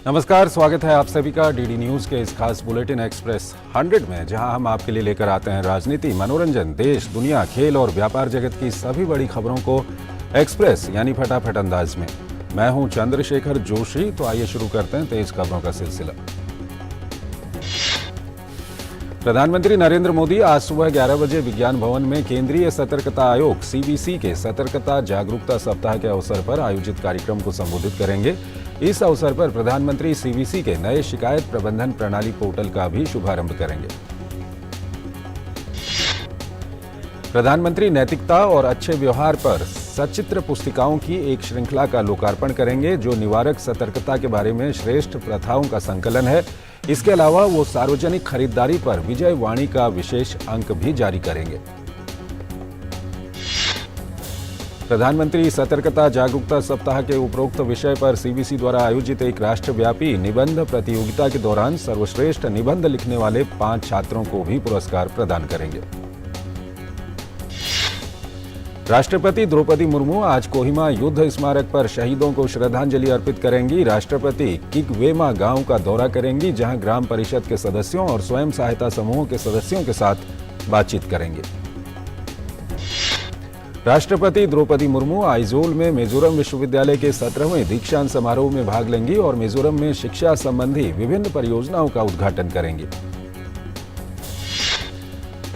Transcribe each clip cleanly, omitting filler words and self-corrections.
नमस्कार, स्वागत है आप सभी का डीडी न्यूज के इस खास बुलेटिन एक्सप्रेस 100 में, जहां हम आपके लिए लेकर आते हैं राजनीति, मनोरंजन, देश, दुनिया, खेल और व्यापार जगत की सभी बड़ी खबरों को एक्सप्रेस यानी फटाफट अंदाज में। मैं हूं चंद्रशेखर जोशी। तो आइए शुरू करते हैं तेज खबरों का सिलसिला। प्रधानमंत्री नरेंद्र मोदी आज सुबह 11 बजे विज्ञान भवन में केंद्रीय सतर्कता आयोग सीबीसी के सतर्कता जागरूकता सप्ताह के अवसर पर आयोजित कार्यक्रम को संबोधित करेंगे। इस अवसर पर प्रधानमंत्री सीबीसी के नए शिकायत प्रबंधन प्रणाली पोर्टल का भी शुभारंभ करेंगे। प्रधानमंत्री नैतिकता और अच्छे व्यवहार पर सचित्र पुस्तिकाओं की एक श्रृंखला का लोकार्पण करेंगे, जो निवारक सतर्कता के बारे में श्रेष्ठ प्रथाओं का संकलन है। इसके अलावा वो सार्वजनिक खरीदारी पर विजय वाणी का विशेष अंक भी जारी करेंगे। प्रधानमंत्री सतर्कता जागरूकता सप्ताह के उपरोक्त विषय पर सीबीसी द्वारा आयोजित एक राष्ट्रव्यापी निबंध प्रतियोगिता के दौरान सर्वश्रेष्ठ निबंध लिखने वाले 5 छात्रों को भी पुरस्कार प्रदान करेंगे। राष्ट्रपति द्रौपदी मुर्मू आज कोहिमा युद्ध स्मारक पर शहीदों को श्रद्धांजलि अर्पित करेंगी। राष्ट्रपति किगवेमा गांव का दौरा करेंगी, जहां ग्राम परिषद के सदस्यों और स्वयं सहायता समूहों के सदस्यों के साथ बातचीत करेंगे। राष्ट्रपति द्रौपदी मुर्मू आइजोल में मिजोरम विश्वविद्यालय के 17वें दीक्षांत समारोह में भाग लेंगी और मिजोरम में शिक्षा संबंधी विभिन्न परियोजनाओं का उद्घाटन करेंगी।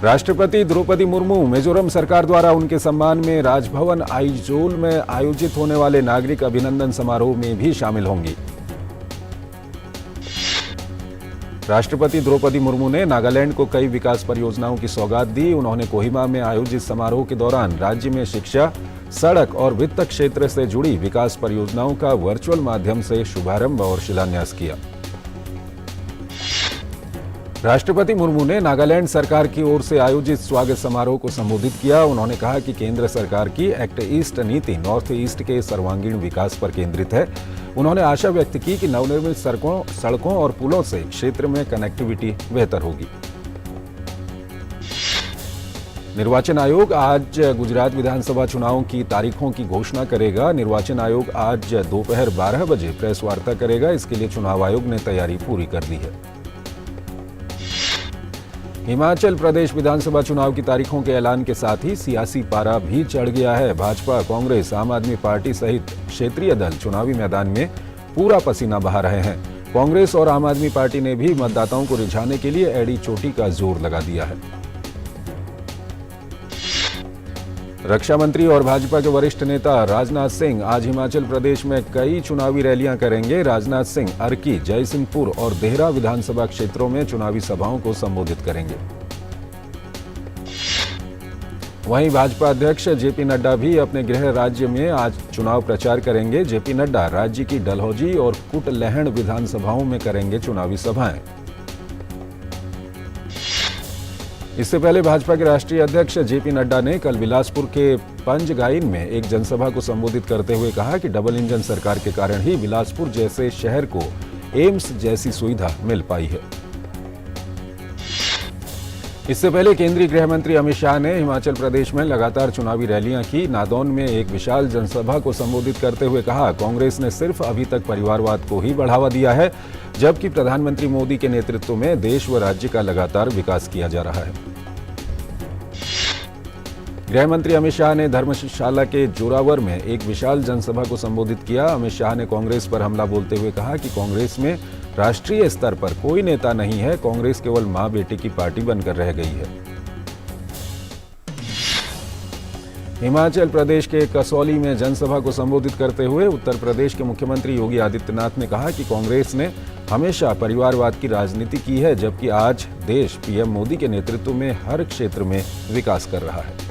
राष्ट्रपति द्रौपदी मुर्मू मिजोरम सरकार द्वारा उनके सम्मान में राजभवन आइजोल में आयोजित होने वाले नागरिक अभिनंदन समारोह में भी शामिल होंगी। राष्ट्रपति द्रौपदी मुर्मू ने नागालैंड को कई विकास परियोजनाओं की सौगात दी। उन्होंने कोहिमा में आयोजित समारोह के दौरान राज्य में शिक्षा, सड़क और वित्त क्षेत्र से जुड़ी विकास परियोजनाओं का वर्चुअल माध्यम से शुभारंभ और शिलान्यास किया। राष्ट्रपति मुर्मू ने नागालैंड सरकार की ओर से आयोजित स्वागत समारोह को संबोधित किया। उन्होंने कहा कि केंद्र सरकार की एक्ट ईस्ट नीति नॉर्थ ईस्ट के सर्वांगीण विकास पर केंद्रित है। उन्होंने आशा व्यक्त की कि नवनिर्मित सड़कों और पुलों से क्षेत्र में कनेक्टिविटी बेहतर होगी। निर्वाचन आयोग आज गुजरात विधानसभा चुनावों की तारीखों की घोषणा करेगा। निर्वाचन आयोग आज दोपहर 12 बजे प्रेस वार्ता करेगा। इसके लिए चुनाव आयोग ने तैयारी पूरी कर ली है। हिमाचल प्रदेश विधानसभा चुनाव की तारीखों के ऐलान के साथ ही सियासी पारा भी चढ़ गया है। भाजपा, कांग्रेस, आम आदमी पार्टी सहित क्षेत्रीय दल चुनावी मैदान में पूरा पसीना बहा रहे हैं। कांग्रेस और आम आदमी पार्टी ने भी मतदाताओं को रिझाने के लिए एड़ी चोटी का जोर लगा दिया है। रक्षा मंत्री और भाजपा के वरिष्ठ नेता राजनाथ सिंह आज हिमाचल प्रदेश में कई चुनावी रैलियां करेंगे। राजनाथ सिंह अर्की, जयसिंहपुर और देहरा विधानसभा क्षेत्रों में चुनावी सभाओं को संबोधित करेंगे। वहीं भाजपा अध्यक्ष जेपी नड्डा भी अपने गृह राज्य में आज चुनाव प्रचार करेंगे। जेपी नड्डा राज्य की डलहौजी और कुटलैहड़ विधानसभाओं में करेंगे चुनावी सभाएं। इससे पहले भाजपा के राष्ट्रीय अध्यक्ष जेपी नड्डा ने कल बिलासपुर के पंजगाइन में एक जनसभा को संबोधित करते हुए कहा कि डबल इंजन सरकार के कारण ही बिलासपुर जैसे शहर को एम्स जैसी सुविधा मिल पाई है। इससे पहले केंद्रीय गृह मंत्री अमित शाह ने हिमाचल प्रदेश में लगातार चुनावी रैलियां की। नादौन में एक विशाल जनसभा को संबोधित करते हुए कहा, कांग्रेस ने सिर्फ अभी तक परिवारवाद को ही बढ़ावा दिया है, जबकि प्रधानमंत्री मोदी के नेतृत्व में देश व राज्य का लगातार विकास किया जा रहा है। गृह मंत्री अमित शाह ने धर्मशाला के जोरावर में एक विशाल जनसभा को संबोधित किया। अमित शाह ने कांग्रेस पर हमला बोलते हुए कहा कि कांग्रेस में राष्ट्रीय स्तर पर कोई नेता नहीं है, कांग्रेस केवल मां बेटे की पार्टी बनकर रह गई है। हिमाचल प्रदेश के कसौली में जनसभा को संबोधित करते हुए उत्तर प्रदेश के मुख्यमंत्री योगी आदित्यनाथ ने कहा कि कांग्रेस ने हमेशा परिवारवाद की राजनीति की है, जबकि आज देश पीएम मोदी के नेतृत्व में हर क्षेत्र में विकास कर रहा है।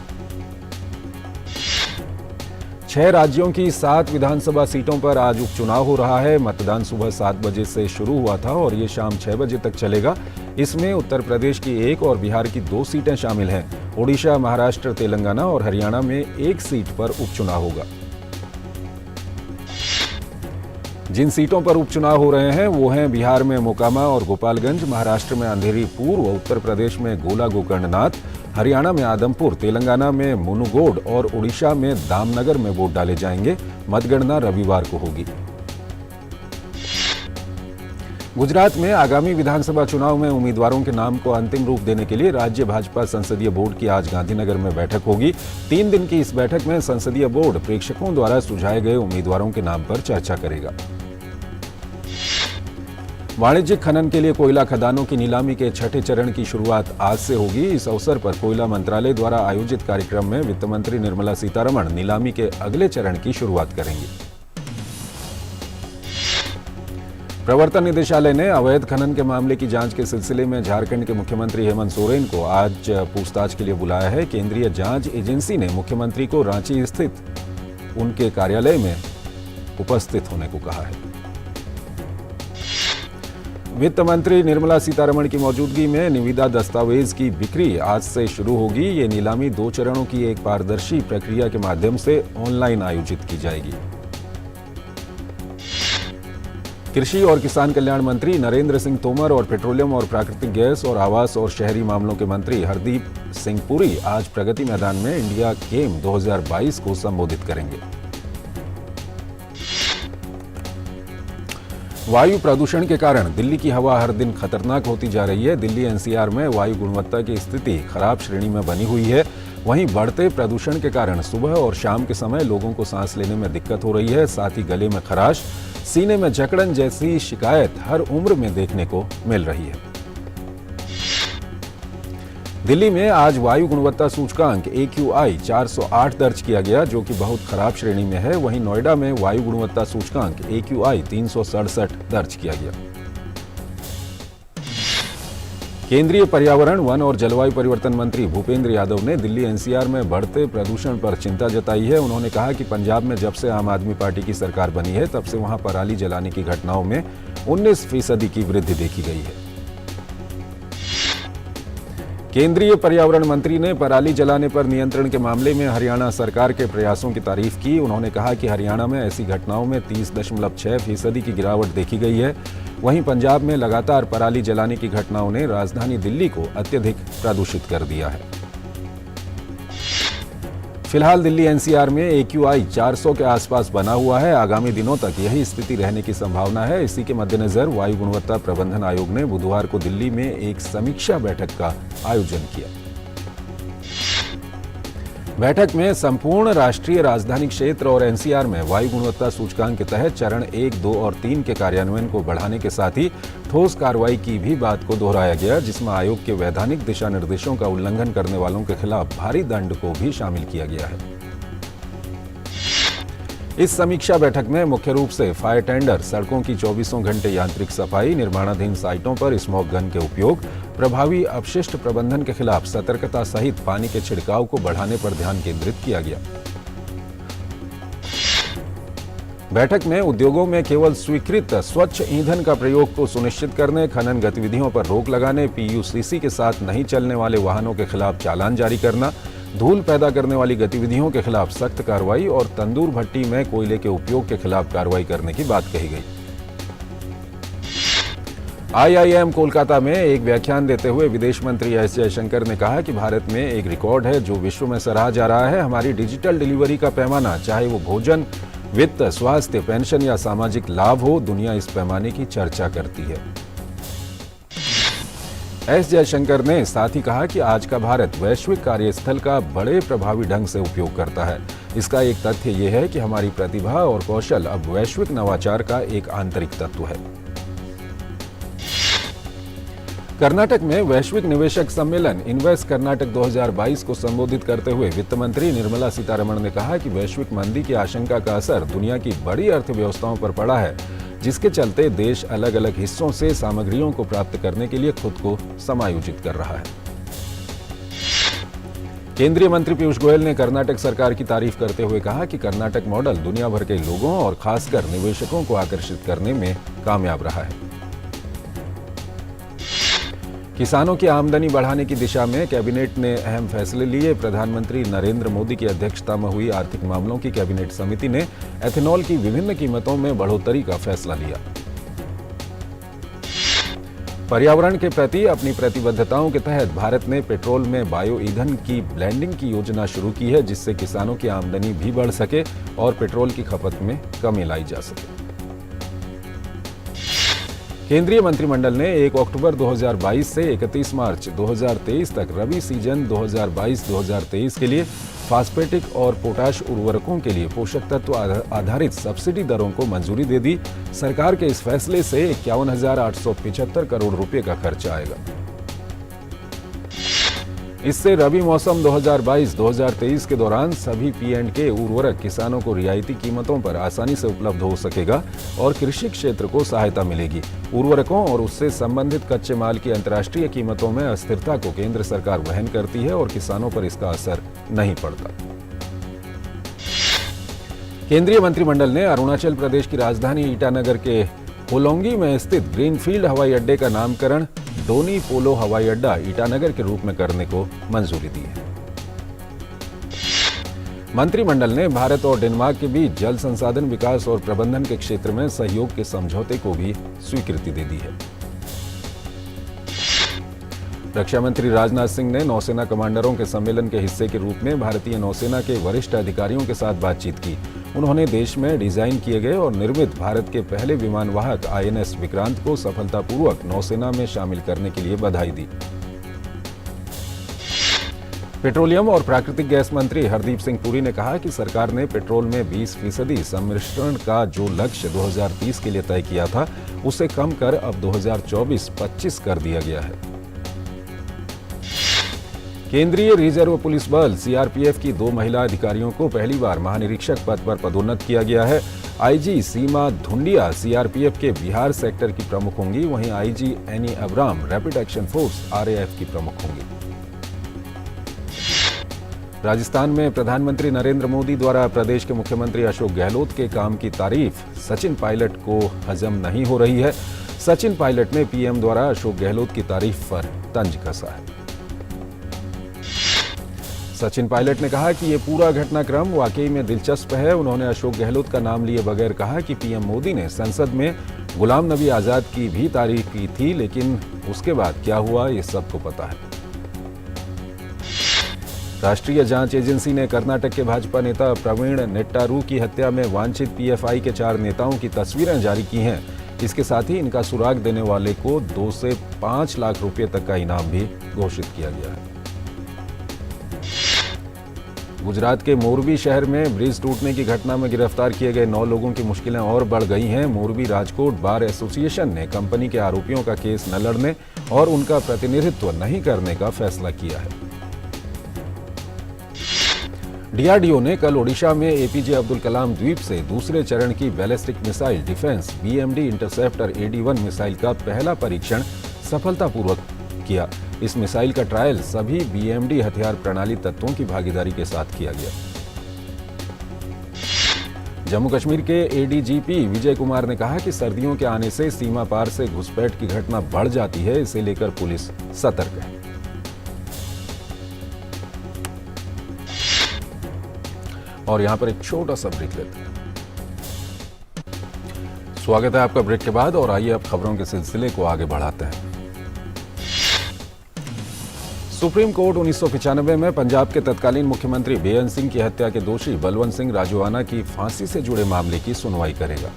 6 राज्यों की 7 विधानसभा सीटों पर आज उपचुनाव हो रहा है। मतदान सुबह 7 बजे से शुरू हुआ था और ये शाम 6 बजे तक चलेगा। इसमें उत्तर प्रदेश की 1 और बिहार की 2 सीटें शामिल हैं। ओडिशा, महाराष्ट्र, तेलंगाना और हरियाणा में 1 सीट पर उपचुनाव होगा। जिन सीटों पर उपचुनाव हो रहे हैं वो हैं बिहार में मोकामा और गोपालगंज, महाराष्ट्र में अंधेरी पूर्व, उत्तर प्रदेश में गोला गोकर्णनाथ, हरियाणा में आदमपुर, तेलंगाना में मुनुगोड और उड़ीसा में दामनगर में वोट डाले जाएंगे। मतगणना रविवार को होगी। गुजरात में आगामी विधानसभा चुनाव में उम्मीदवारों के नाम को अंतिम रूप देने के लिए राज्य भाजपा संसदीय बोर्ड की आज गांधीनगर में बैठक होगी। 3 दिन की इस बैठक में संसदीय बोर्ड प्रेक्षकों द्वारा सुझाए गए उम्मीदवारों के नाम पर चर्चा करेगा। वाणिज्यिक खनन के लिए कोयला खदानों की नीलामी के छठे चरण की शुरुआत आज से होगी। इस अवसर पर कोयला मंत्रालय द्वारा आयोजित कार्यक्रम में वित्त मंत्री निर्मला सीतारमण नीलामी के अगले चरण की शुरुआत करेंगी। प्रवर्तन निदेशालय ने अवैध खनन के मामले की जांच के सिलसिले में झारखंड के मुख्यमंत्री हेमंत सोरेन को आज पूछताछ के लिए बुलाया है। केंद्रीय जांच एजेंसी ने मुख्यमंत्री को रांची स्थित उनके कार्यालय में उपस्थित होने को कहा है। वित्त मंत्री निर्मला सीतारमण की मौजूदगी में निविदा दस्तावेज की बिक्री आज से शुरू होगी। ये नीलामी 2 चरणों की एक पारदर्शी प्रक्रिया के माध्यम से ऑनलाइन आयोजित की जाएगी। कृषि और किसान कल्याण मंत्री नरेंद्र सिंह तोमर और पेट्रोलियम और प्राकृतिक गैस और आवास और शहरी मामलों के मंत्री हरदीप सिंह पुरी आज प्रगति मैदान में इंडिया गेम 2022 को संबोधित करेंगे। वायु प्रदूषण के कारण दिल्ली की हवा हर दिन खतरनाक होती जा रही है। दिल्ली एनसीआर में वायु गुणवत्ता की स्थिति खराब श्रेणी में बनी हुई है। वहीं बढ़ते प्रदूषण के कारण सुबह और शाम के समय लोगों को सांस लेने में दिक्कत हो रही है। साथ ही गले में खराश, सीने में जकड़न जैसी शिकायत हर उम्र में देखने को मिल रही है। दिल्ली में आज वायु गुणवत्ता सूचकांक AQI 408 दर्ज किया गया, जो कि बहुत खराब श्रेणी में है। वहीं नोएडा में वायु गुणवत्ता सूचकांक AQI 367 दर्ज किया गया। केंद्रीय पर्यावरण, वन और जलवायु परिवर्तन मंत्री भूपेंद्र यादव ने दिल्ली एनसीआर में बढ़ते प्रदूषण पर चिंता जताई है। उन्होंने कहा कि पंजाब में जब से आम आदमी पार्टी की सरकार बनी है, तब से वहां पराली जलाने की घटनाओं में 19% की वृद्धि देखी गई है। केंद्रीय पर्यावरण मंत्री ने पराली जलाने पर नियंत्रण के मामले में हरियाणा सरकार के प्रयासों की तारीफ की। उन्होंने कहा कि हरियाणा में ऐसी घटनाओं में 30.6% की गिरावट देखी गई है। वहीं पंजाब में लगातार पराली जलाने की घटनाओं ने राजधानी दिल्ली को अत्यधिक प्रदूषित कर दिया है। फिलहाल दिल्ली एनसीआर में AQI 400 के आसपास बना हुआ है। आगामी दिनों तक यही स्थिति रहने की संभावना है। इसी के मद्देनजर वायु गुणवत्ता प्रबंधन आयोग ने बुधवार को दिल्ली में एक समीक्षा बैठक का आयोजन किया। बैठक में संपूर्ण राष्ट्रीय राजधानी क्षेत्र और एनसीआर में वायु गुणवत्ता सूचकांक के तहत चरण 1, 2 और 3 के कार्यान्वयन को बढ़ाने के साथ ही ठोस कार्रवाई की भी बात को दोहराया गया, जिसमें आयोग के वैधानिक दिशा निर्देशों का उल्लंघन करने वालों के खिलाफ भारी दंड को भी शामिल किया गया है। इस समीक्षा बैठक में मुख्य रूप से फायर टेंडर, सड़कों की 24 घंटे यांत्रिक सफाई, निर्माणाधीन साइटों पर स्मोक गन के उपयोग, प्रभावी अपशिष्ट प्रबंधन के खिलाफ सतर्कता सहित पानी के छिड़काव को बढ़ाने पर ध्यान केंद्रित किया गया। बैठक में उद्योगों में केवल स्वीकृत स्वच्छ ईंधन का प्रयोग को सुनिश्चित करने, खनन गतिविधियों पर रोक लगाने, PUCC के साथ नहीं चलने वाले वाहनों के खिलाफ चालान जारी करना, धूल पैदा करने वाली गतिविधियों के खिलाफ सख्त कार्रवाई और तंदूर भट्टी में कोयले के उपयोग के खिलाफ कार्रवाई करने की बात कही गई। IIM कोलकाता में एक व्याख्यान देते हुए विदेश मंत्री एस जयशंकर ने कहा कि भारत में एक रिकॉर्ड है जो विश्व में सराहा जा रहा है। हमारी डिजिटल डिलीवरी का पैमाना, चाहे वो भोजन, वित्त, स्वास्थ्य, पेंशन या सामाजिक लाभ हो, दुनिया इस पैमाने की चर्चा करती है। एस जयशंकर ने साथ ही कहा कि आज का भारत वैश्विक कार्यस्थल का बड़े प्रभावी ढंग से उपयोग करता है। इसका एक तथ्य यह है कि हमारी प्रतिभा और कौशल अब वैश्विक नवाचार का एक आंतरिक तत्व है। कर्नाटक में वैश्विक निवेशक सम्मेलन इन्वेस्ट कर्नाटक 2022 को संबोधित करते हुए वित्त मंत्री निर्मला सीतारमण ने कहा कि वैश्विक मंदी की आशंका का असर दुनिया की बड़ी अर्थव्यवस्थाओं पर पड़ा है, जिसके चलते देश अलग अलग हिस्सों से सामग्रियों को प्राप्त करने के लिए खुद को समायोजित कर रहा है। केंद्रीय मंत्री पीयूष गोयल ने कर्नाटक सरकार की तारीफ करते हुए कहा कि कर्नाटक मॉडल दुनिया भर के लोगों और खासकर निवेशकों को आकर्षित करने में कामयाब रहा है। किसानों की आमदनी बढ़ाने की दिशा में कैबिनेट ने अहम फैसले लिए। प्रधानमंत्री नरेंद्र मोदी की अध्यक्षता में हुई आर्थिक मामलों की कैबिनेट समिति ने एथेनॉल की विभिन्न कीमतों में बढ़ोतरी का फैसला लिया। पर्यावरण के प्रति अपनी प्रतिबद्धताओं के तहत भारत ने पेट्रोल में बायो ईंधन की ब्लेंडिंग की योजना शुरू की है, जिससे किसानों की आमदनी भी बढ़ सके और पेट्रोल की खपत में कमी लाई जा सके। केंद्रीय मंत्रिमंडल ने 1 अक्टूबर 2022 से 31 मार्च 2023 तक रबी सीजन 2022-2023 के लिए फास्फेटिक और पोटाश उर्वरकों के लिए पोषक तत्व आधारित सब्सिडी दरों को मंजूरी दे दी। सरकार के इस फैसले से 51,875 करोड़ रुपए का खर्च आएगा। इससे रबी मौसम 2022-2023 के दौरान सभी P&K उर्वरक किसानों को रियायती कीमतों पर आसानी से उपलब्ध हो सकेगा और कृषि क्षेत्र को सहायता मिलेगी। उर्वरकों और उससे संबंधित कच्चे माल की अंतर्राष्ट्रीय कीमतों में अस्थिरता को केंद्र सरकार वहन करती है और किसानों पर इसका असर नहीं पड़ता। केंद्रीय मंत्रिमंडल ने अरुणाचल प्रदेश की राजधानी ईटानगर के होलोंगी में स्थित ग्रीनफील्ड हवाई अड्डे का नामकरण डोनी पोलो हवाई अड्डा ईटानगर के रूप में करने को मंजूरी दी है। मंत्रिमंडल ने भारत और डेनमार्क के बीच जल संसाधन विकास और प्रबंधन के क्षेत्र में सहयोग के समझौते को भी स्वीकृति दे दी है। रक्षा मंत्री राजनाथ सिंह ने नौसेना कमांडरों के सम्मेलन के हिस्से के रूप में भारतीय नौसेना के वरिष्ठ अधिकारियों के साथ बातचीत की। उन्होंने देश में डिजाइन किए गए और निर्मित भारत के पहले विमानवाहक INS विक्रांत को सफलतापूर्वक नौसेना में शामिल करने के लिए बधाई दी। पेट्रोलियम और प्राकृतिक गैस मंत्री हरदीप सिंह पुरी ने कहा कि सरकार ने पेट्रोल में 20% सम्मिश्रण का जो लक्ष्य 2030 के लिए तय किया था, उसे कम कर अब 2024-25 कर दिया गया है। केंद्रीय रिजर्व पुलिस बल CRPF की 2 महिला अधिकारियों को पहली बार महानिरीक्षक पद पर पदोन्नत किया गया है। IG सीमा धुंडिया CRPF के बिहार सेक्टर की प्रमुख होंगी, वहीं IG any Abram rapid action force RAF की प्रमुख होंगी। राजस्थान में प्रधानमंत्री नरेंद्र मोदी द्वारा प्रदेश के मुख्यमंत्री अशोक गहलोत के काम की तारीफ सचिन पायलट को हजम नहीं हो रही है। सचिन पायलट ने PM द्वारा अशोक गहलोत की तारीफ पर तंज कसा है। सचिन पायलट ने कहा कि ये पूरा घटनाक्रम वाकई में दिलचस्प है। उन्होंने अशोक गहलोत का नाम लिए बगैर कहा कि PM मोदी ने संसद में गुलाम नबी आजाद की भी तारीफ की थी, लेकिन उसके बाद क्या हुआ ये सबको पता है। राष्ट्रीय जांच एजेंसी ने कर्नाटक के भाजपा नेता प्रवीण नेट्टारू की हत्या में वांछित PFI के 4 नेताओं की तस्वीरें जारी की हैं। इसके साथ ही इनका सुराग देने वाले को 2 से 5 लाख रुपए तक का इनाम भी घोषित किया गया है। गुजरात के मोरबी शहर में ब्रिज टूटने की घटना में गिरफ्तार किए गए 9 लोगों की मुश्किलें और बढ़ गई हैं। मोरबी राजकोट बार एसोसिएशन ने कंपनी के आरोपियों का केस न लड़ने और उनका प्रतिनिधित्व नहीं करने का फैसला किया है। DRDO ने कल ओडिशा में APJ अब्दुल कलाम द्वीप से दूसरे चरण की ballistic missile defence BMD interceptor AD-1 missile का पहला परीक्षण सफलतापूर्वक किया। इस मिसाइल का ट्रायल सभी BMD हथियार प्रणाली तत्वों की भागीदारी के साथ किया गया। जम्मू कश्मीर के ADGP विजय कुमार ने कहा कि सर्दियों के आने से सीमा पार से घुसपैठ की घटना बढ़ जाती है, इसे लेकर पुलिस सतर्क है। और यहां पर एक छोटा सा ब्रेक लेते हैं। स्वागत है आपका ब्रेक के बाद और आइए अब खबरों के सिलसिले को आगे बढ़ाते हैं। सुप्रीम कोर्ट 1995 में पंजाब के तत्कालीन मुख्यमंत्री बेअंत सिंह की हत्या के दोषी बलवंत सिंह राजोआना की फांसी से जुड़े मामले की सुनवाई करेगा।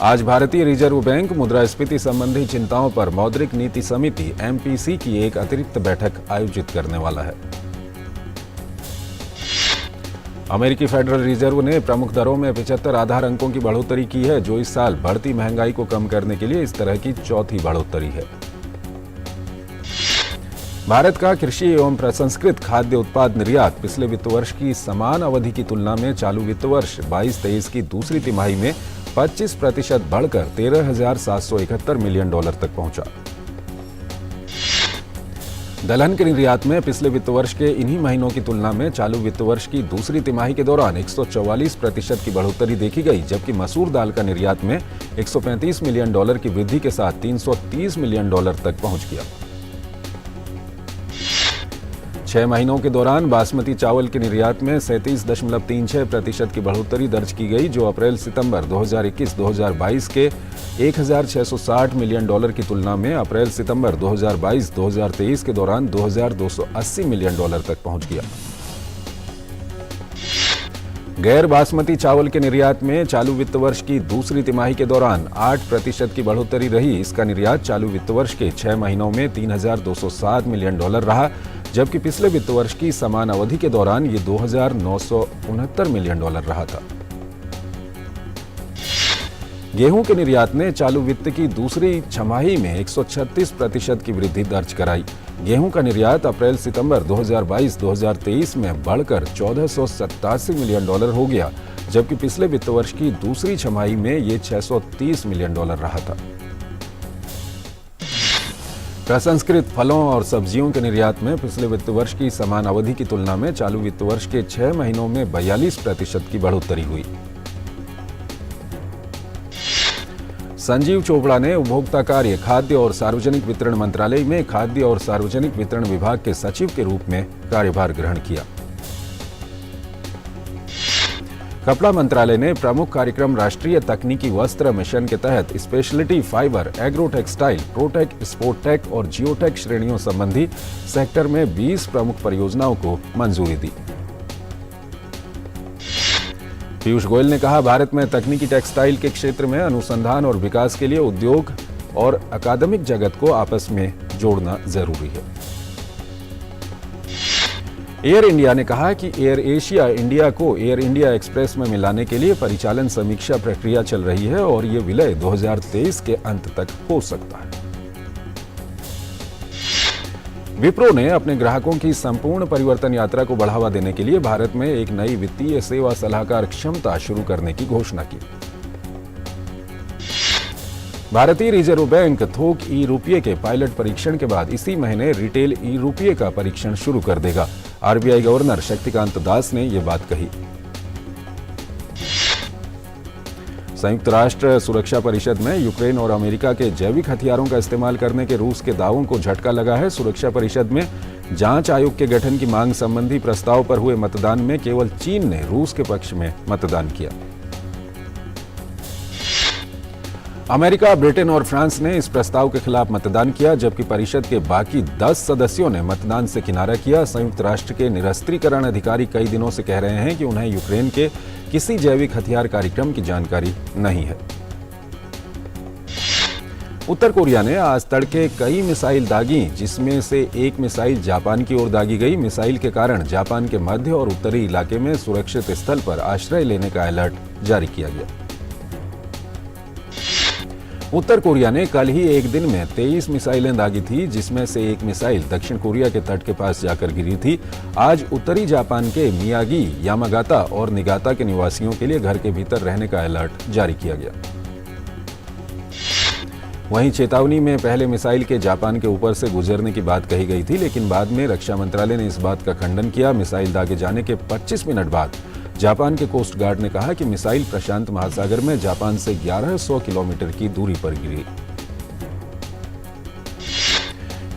आज भारतीय रिजर्व बैंक मुद्रास्फीति संबंधी चिंताओं पर मौद्रिक नीति समिति MPC की एक अतिरिक्त बैठक आयोजित करने वाला है। अमेरिकी फेडरल रिजर्व ने प्रमुख दरों में 75 आधार अंकों की बढ़ोतरी की है, जो इस साल बढ़ती महंगाई को कम करने के लिए इस तरह की चौथी बढ़ोतरी है। भारत का कृषि एवं प्रसंस्कृत खाद्य उत्पाद निर्यात पिछले वित्त वर्ष की समान अवधि की तुलना में चालू वित्त वर्ष 22-23 की दूसरी तिमाही में 25% बढ़कर $13,771 मिलियन तक पहुंचा। दलहन के निर्यात में पिछले वित्त वर्ष के इन्हीं महीनों की तुलना में चालू वित्त वर्ष की दूसरी तिमाही के दौरान 144% की बढ़ोतरी देखी गई, जबकि मसूर दाल का निर्यात में $135 मिलियन की वृद्धि के साथ $330 मिलियन तक पहुंच गया। 6 महीनों के दौरान बासमती चावल के निर्यात में 37.36% की बढ़ोतरी दर्ज की गई, जो अप्रैल-सितंबर 2021-2022 के $1,660 मिलियन की तुलना में अप्रैल-सितंबर 2022-2023 के दौरान $2,280 मिलियन तक पहुंच गया। गैर बासमती चावल के निर्यात में चालू वित्त वर्ष की दूसरी तिमाही के दौरान 8% की बढ़ोतरी रही। इसका निर्यात चालू वित्त वर्ष के 6 महीनों में $3,207 मिलियन रहा, जबकि पिछले वित्त वर्ष की समान अवधि के दौरान ये $2,969 मिलियन रहा था। गेहूं के निर्यात ने चालू वित्त की दूसरी छमाही में 136% की वृद्धि दर्ज कराई। गेहूं का निर्यात अप्रैल सितंबर 2022-2023 में बढ़कर $1487 मिलियन हो गया, जबकि पिछले वित्त वर्ष की दूसरी छमाही में ये $630 मिलियन रहा था। प्रसंस्कृत फलों और सब्जियों के निर्यात में पिछले वित्त वर्ष की समान अवधि की तुलना में चालू वित्त वर्ष के 6 महीनों में 42% की बढ़ोतरी हुई। संजीव चोपड़ा ने उपभोक्ता कार्य, खाद्य और सार्वजनिक वितरण मंत्रालय में खाद्य और सार्वजनिक वितरण विभाग के सचिव के रूप में कार्यभार ग्रहण किया। कपड़ा मंत्रालय ने प्रमुख कार्यक्रम राष्ट्रीय तकनीकी वस्त्र मिशन के तहत speciality fibre, agro textile, protech, sporttech और जियोटेक श्रेणियों संबंधी सेक्टर में 20 प्रमुख परियोजनाओं को मंजूरी दी। पीयूष गोयल ने कहा, भारत में तकनीकी टेक्सटाइल के क्षेत्र में अनुसंधान और विकास के लिए उद्योग और अकादमिक जगत को आपस में जोड़ना जरूरी है। एयर इंडिया ने कहा कि एयर एशिया इंडिया को एयर इंडिया एक्सप्रेस में मिलाने के लिए परिचालन समीक्षा प्रक्रिया चल रही है और ये विलय 2023 के अंत तक हो सकता है। विप्रो ने अपने ग्राहकों की संपूर्ण परिवर्तन यात्रा को बढ़ावा देने के लिए भारत में एक नई वित्तीय सेवा सलाहकार क्षमता शुरू करने की घोषणा की। भारतीय रिजर्व बैंक थोक ई रुपये के पायलट परीक्षण के बाद इसी महीने रिटेल ई रुपये का परीक्षण शुरू कर देगा। आरबीआई गवर्नर शक्तिकांत दास ने यह बात कही। संयुक्त राष्ट्र सुरक्षा परिषद में यूक्रेन और अमेरिका के जैविक हथियारों का इस्तेमाल करने के रूस के दावों को झटका लगा है। सुरक्षा परिषद में जांच आयोग के गठन की मांग संबंधी प्रस्ताव पर हुए मतदान में केवल चीन ने रूस के पक्ष में मतदान किया। अमेरिका, ब्रिटेन और फ्रांस ने इस प्रस्ताव के खिलाफ मतदान किया, जबकि परिषद के बाकी 10 सदस्यों ने मतदान से किनारा किया। संयुक्त राष्ट्र के निरस्त्रीकरण अधिकारी कई दिनों से कह रहे हैं कि उन्हें यूक्रेन के किसी जैविक हथियार कार्यक्रम की जानकारी नहीं है। उत्तर कोरिया ने आज तड़के कई मिसाइल दागी, जिसमें से एक मिसाइल जापान की ओर दागी गई। मिसाइल के कारण जापान के मध्य और उत्तरी इलाके में सुरक्षित स्थल पर आश्रय लेने का अलर्ट जारी किया गया। उत्तर कोरिया ने कल ही एक दिन में 23 मिसाइलें दागी थी, जिसमें से एक मिसाइल दक्षिण कोरिया के तट के पास जाकर गिरी थी। आज उत्तरी जापान के मियागी, यामागाता और निगाता के निवासियों के लिए घर के भीतर रहने का अलर्ट जारी किया गया। वहीं चेतावनी में पहले मिसाइल के जापान के ऊपर से गुजरने की बात कही गई थी, लेकिन बाद में रक्षा मंत्रालय ने इस बात का खंडन किया। मिसाइल दागे जाने के 25 मिनट बाद जापान के कोस्ट गार्ड ने कहा कि मिसाइल प्रशांत महासागर में जापान से 1100 किलोमीटर की दूरी पर गिरी।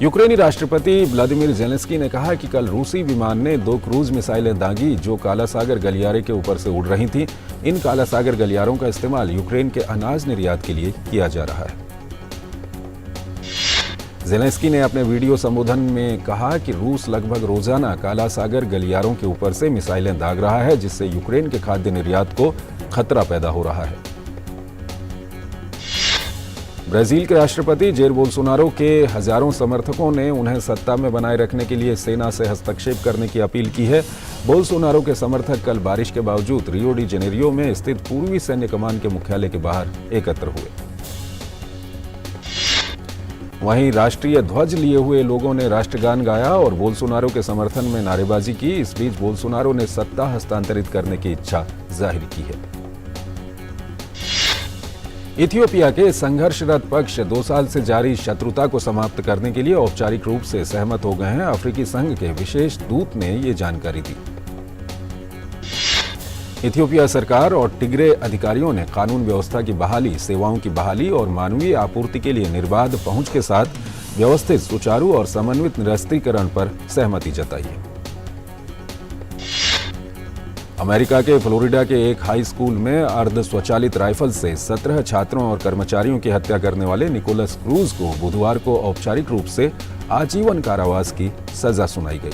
यूक्रेनी राष्ट्रपति व्लादिमीर जेलेंस्की ने कहा कि कल रूसी विमान ने 2 क्रूज मिसाइलें दागी, जो काला सागर गलियारे के ऊपर से उड़ रही थीं। इन काला सागर गलियारों का इस्तेमाल यूक्रेन के अनाज निर्यात के लिए किया जा रहा है। जेलेंस्की ने अपने वीडियो संबोधन में कहा कि रूस लगभग रोजाना काला सागर गलियारों के ऊपर से मिसाइलें दाग रहा है, जिससे यूक्रेन के खाद्य निर्यात को खतरा पैदा हो रहा है। ब्राजील के राष्ट्रपति जेर बोल्सोनारो के हजारों समर्थकों ने उन्हें सत्ता में बनाए रखने के लिए सेना से हस्तक्षेप करने की अपील की है। बोल्सोनारो के समर्थक कल बारिश के बावजूद रियो डी जेनेरियो में स्थित पूर्वी सैन्य कमान के मुख्यालय के बाहर एकत्र हुए। वहीं राष्ट्रीय ध्वज लिए हुए लोगों ने राष्ट्रगान गाया और बोल्सोनारो के समर्थन में नारेबाजी की। इस बीच बोल्सोनारो ने सत्ता हस्तांतरित करने की इच्छा जाहिर की है। इथियोपिया के संघर्षरत पक्ष 2 साल से जारी शत्रुता को समाप्त करने के लिए औपचारिक रूप से सहमत हो गए हैं। अफ्रीकी संघ के विशेष दूत ने ये जानकारी दी। इथियोपिया सरकार और टिग्रे अधिकारियों ने कानून व्यवस्था की बहाली, सेवाओं की बहाली और मानवीय आपूर्ति के लिए निर्बाध पहुंच के साथ व्यवस्थित, सुचारू और समन्वित निरस्त्रीकरण पर सहमति जताई है। अमेरिका के फ्लोरिडा के एक हाई स्कूल में अर्ध स्वचालित राइफल से 17 छात्रों और कर्मचारियों की हत्या करने वाले निकोलस क्रूज को बुधवार को औपचारिक रूप से आजीवन कारावास की सजा सुनाई गई।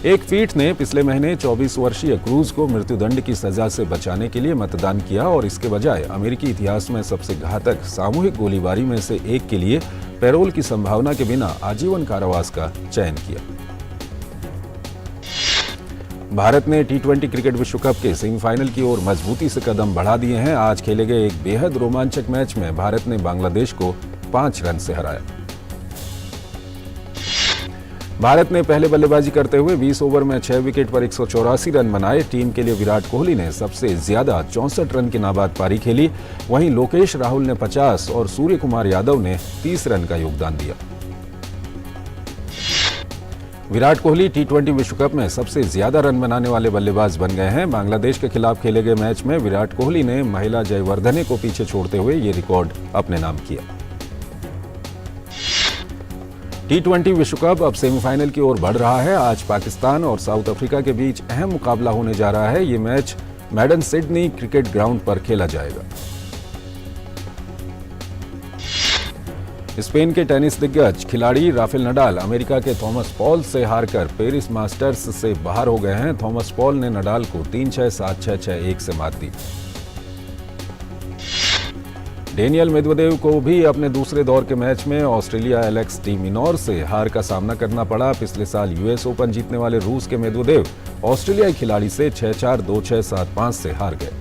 एक पीठ ने पिछले महीने 24 वर्षीय क्रूज को मृत्युदंड की सजा से बचाने के लिए मतदान किया और इसके बजाय अमेरिकी इतिहास में सबसे घातक सामूहिक गोलीबारी में से एक के लिए पैरोल की संभावना के बिना आजीवन कारावास का चयन किया। भारत ने टी20 क्रिकेट विश्व कप के सेमीफाइनल की ओर मजबूती से कदम बढ़ा दिए हैं। आज खेले गए एक बेहद रोमांचक मैच में भारत ने बांग्लादेश को 5 रन से हराया। भारत ने पहले बल्लेबाजी करते हुए 20 ओवर में 6 विकेट पर 184 रन बनाए। टीम के लिए विराट कोहली ने सबसे ज्यादा 64 रन की नाबाद पारी खेली। वहीं लोकेश राहुल ने 50 और सूर्य कुमार यादव ने 30 रन का योगदान दिया। विराट कोहली टी20 विश्व कप में सबसे ज्यादा रन बनाने वाले बल्लेबाज बन गए हैं। बांग्लादेश के खिलाफ खेले गए मैच में विराट कोहली ने महिला जयवर्धने को पीछे छोड़ते हुए ये रिकॉर्ड अपने नाम किया। टी20 विश्व कप अब सेमीफाइनल की ओर बढ़ रहा है। आज पाकिस्तान और साउथ अफ्रीका के बीच अहम मुकाबला होने जा रहा है। ये मैच मैडन सिडनी क्रिकेट ग्राउंड पर खेला जाएगा। स्पेन के टेनिस दिग्गज खिलाड़ी राफेल नडाल अमेरिका के थॉमस पॉल से हारकर पेरिस मास्टर्स से बाहर हो गए हैं। थॉमस पॉल ने नडाल को 3-6, 7-6, 6-1 से मात दी। डेनियल मेदवेदेव को भी अपने दूसरे दौर के मैच में ऑस्ट्रेलिया एलेक्स डी मिनोर से हार का सामना करना पड़ा। पिछले साल यूएस ओपन जीतने वाले रूस के मेदवेदेव ऑस्ट्रेलियाई खिलाड़ी से 6-4, 2-6, 7-5 से हार गए।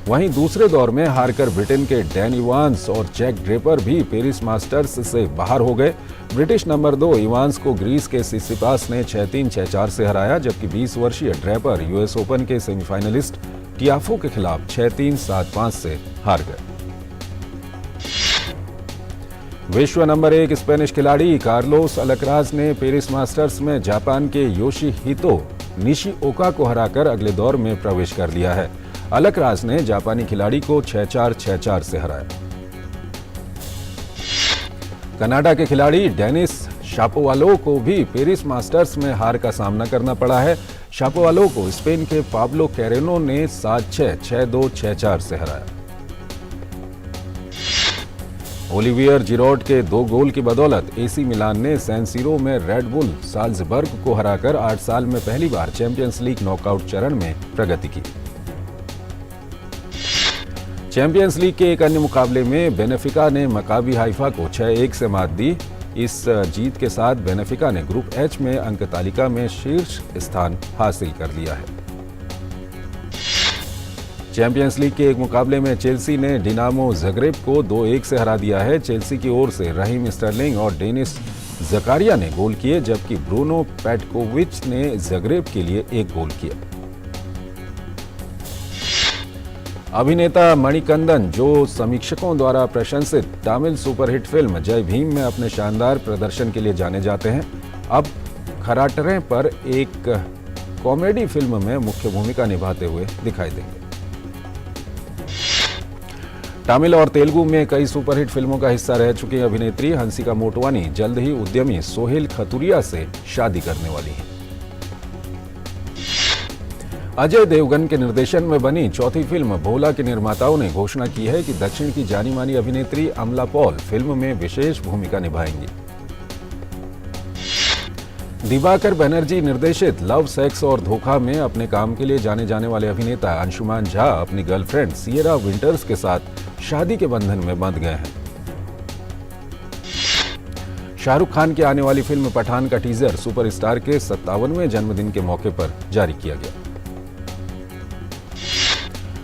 वहीं दूसरे दौर में हारकर ब्रिटेन के डैन इवांस और जैक ड्रेपर भी पेरिस मास्टर्स से बाहर हो गए। ब्रिटिश नंबर 2 इवांस को ग्रीस के सिसिपास ने 6-3, 6-4 से हराया, जबकि 20 वर्षीय ड्रेपर यूएस ओपन के सेमीफाइनलिस्ट टियाफो के खिलाफ 6-3, 7-5 से हार गए। विश्व नंबर 1 स्पेनिश खिलाड़ी कार्लोस अलकराज ने पेरिस मास्टर्स में जापान के योशिहितो निशिओका को हराकर अगले दौर में प्रवेश कर लिया है। अलकराज ने जापानी खिलाड़ी को 6-4, 6-4 से हराया। कनाडा के खिलाड़ी डेनिस शापोवालोव को भी पेरिस मास्टर्स में हार का सामना करना पड़ा है। शापोवालोव को स्पेन के पाब्लो कैरेनो ने 7-6, 6-2, 6-4 से हराया। ओलिवियर जिरोड के 2 गोल की बदौलत एसी मिलान ने सैन सीरो में रेड बुल साल्जबर्ग को हराकर 8 साल में पहली बार चैंपियंस लीग नॉकआउट चरण में प्रगति की। चैंपियंस लीग के एक अन्य मुकाबले में बेनेफिका ने मकाबी हाइफा को 6-1 से मात दी। इस जीत के साथ बेनेफिका ने ग्रुप एच में अंक तालिका में शीर्ष स्थान हासिल कर लिया है। चैंपियंस लीग के एक मुकाबले में चेल्सी ने डिनामो ज़ग्रेब को 2-1 से हरा दिया है। चेल्सी की ओर से रहीम स्टर्लिंग और डेनिस जकारिया ने गोल किए, जबकि ब्रूनो पेटकोविच ने ज़ग्रेब के लिए 1 गोल किया। अभिनेता मणिकंदन, जो समीक्षकों द्वारा प्रशंसित तमिल सुपरहिट फिल्म जय भीम में अपने शानदार प्रदर्शन के लिए जाने जाते हैं, अब खराटरे पर एक कॉमेडी फिल्म में मुख्य भूमिका निभाते हुए दिखाई देंगे। तमिल और तेलुगु में कई सुपरहिट फिल्मों का हिस्सा रह चुकी अभिनेत्री हंसिका मोटवानी जल्द ही उद्यमी सोहेल खतुरिया से शादी करने वाली हैं। अजय देवगन के निर्देशन में बनी चौथी फिल्म भोला के निर्माताओं ने घोषणा की है कि दक्षिण की जानी मानी अभिनेत्री अमला पॉल फिल्म में विशेष भूमिका निभाएंगी। दिवाकर बनर्जी निर्देशित लव, सेक्स और धोखा में अपने काम के लिए जाने जाने वाले अभिनेता अंशुमान झा अपनी गर्लफ्रेंड सियरा विंटर्स के साथ शादी के बंधन में बंध गए हैं। शाहरुख खान की आने वाली फिल्म पठान का टीजर सुपरस्टार के 57वें जन्मदिन के मौके पर जारी किया गया।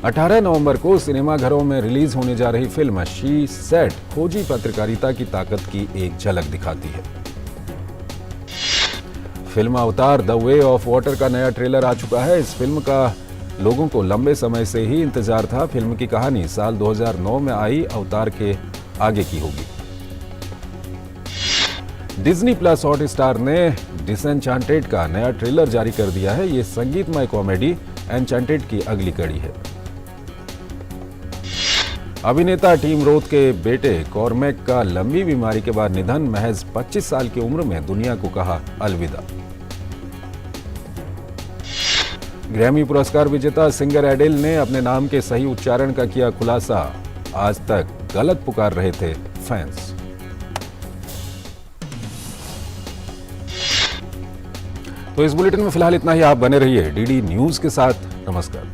18 नवंबर को सिनेमाघरों में रिलीज होने जा रही फिल्म शी सेड खोजी पत्रकारिता की ताकत की एक झलक दिखाती है। फिल्म अवतार द वे ऑफ वाटर का नया ट्रेलर आ चुका है। इस फिल्म का लोगों को लंबे समय से ही इंतजार था। फिल्म की कहानी साल 2009 में आई अवतार के आगे की होगी। डिज्नी प्लस हॉटस्टार ने डिसएन्चांटेड का नया ट्रेलर जारी कर दिया है। ये संगीतमय कॉमेडी एन्चांटेड की अगली कड़ी है। अभिनेता टिम रोथ के बेटे कॉर्मेक का लंबी बीमारी के बाद निधन, महज 25 साल की उम्र में दुनिया को कहा अलविदा। ग्रैमी पुरस्कार विजेता सिंगर एडेल ने अपने नाम के सही उच्चारण का किया खुलासा। आज तक गलत पुकार रहे थे फैंस। तो इस बुलेटिन में फिलहाल इतना ही। आप बने रहिए डीडी न्यूज के साथ। नमस्कार।